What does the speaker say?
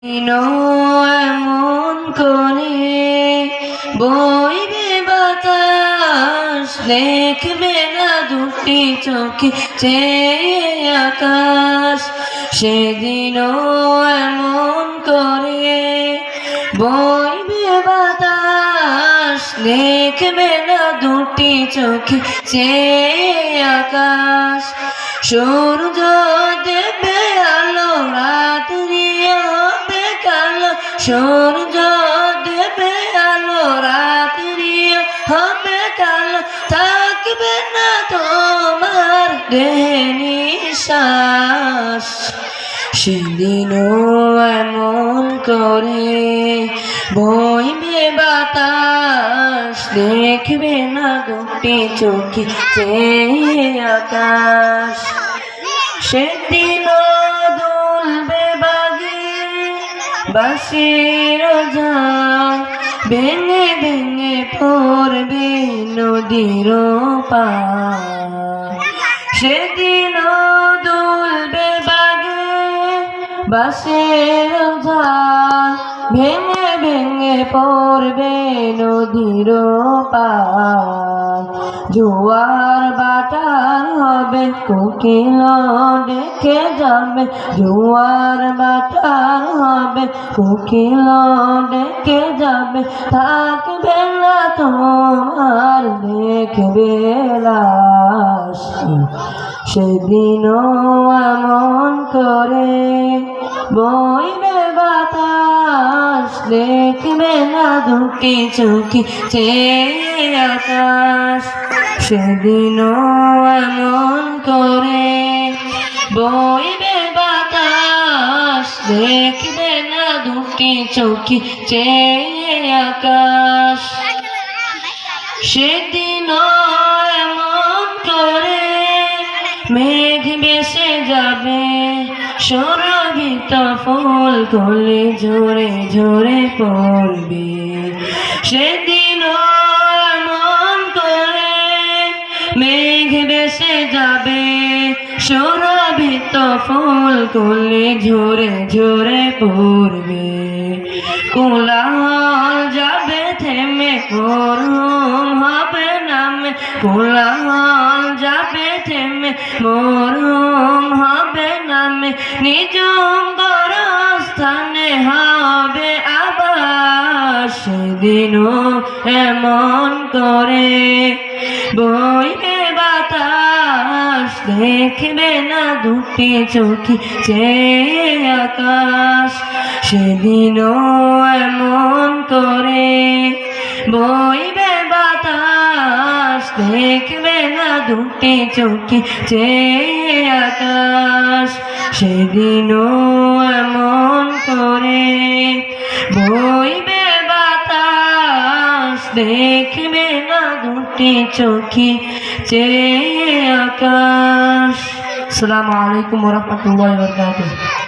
এমন করে বইবে বাতাস, দেখবে না দুটি চোখে চেয়ে আকাশ। সেদিনও এমন করে বইবে বাতাস, দেখবে না দুটি চোখে চেয়ে আকাশ। সূর্য দেবে আলো, রাত্রি হবে কালো। সূর্য দেবে আলো, রাত্রি হবে কালো। থাকবে না তোমার দেহে নিঃশ্বাস। সেদিনও এমন করে বইবে বাতাস, দেখবে না দুটি চোখে চেয়ে আকাশ। সেদিনও দুলবে বাগে বাঁশির ঝাঁ, ভেঙে ভেঙে পড়বে নদীর পার। সেদিনও দুলবে বাগে বাঁশির ঝাঁ, ভেঙে ভেঙে পড়বে নদীর পার। জোয়ার বাটার হবে, কোকিল ডেকে যাবে। জোয়ার বাটার হবে, কোকিল ডেকে যাবে। থাকবে না তোমার দেখবে লাশ। সেদিনও এমন করে বইবে বাতাস, দেখবে না দুটি চোখে চেয়ে আকাশ। সেদিনও এমন করে বইবে বাতাস, দেখবে না দুটি চোখে চেয়ে আকাশ। সেদিনও এমন করে মেঘ ভেসে যাবে, সুরভিত ফুল কলি ঝরে ঝরে পড়বে। সেদিনও এমন করে মেঘ ভেসে যাবে, সুরভিত ফুল কলি ঝরে ঝরে পড়বে। কোলাহল যাবে থেমে, মরহুম হবে নামে। কোলাহল যাবে থেমে, মরহুম হবে নামে। নিজম স্থানে হবে আবার। সেদিনও এমন করে বইবে বাতাস, দেখবে না দুটি চোখে চেয়ে আকাশ। সেদিনও এমন করে বইবে বাতাস, দেখবে না দুটি চোখে চেয়ে আকাশ। সেদিনও এমন করে বইবে বাতাস, দেখবে না দুটি চোখে চেয়ে আকাশ। আসসালামু আলাইকুম ওয়া রাহমাতুল্লাহি ওয়া বারাকাতুহু।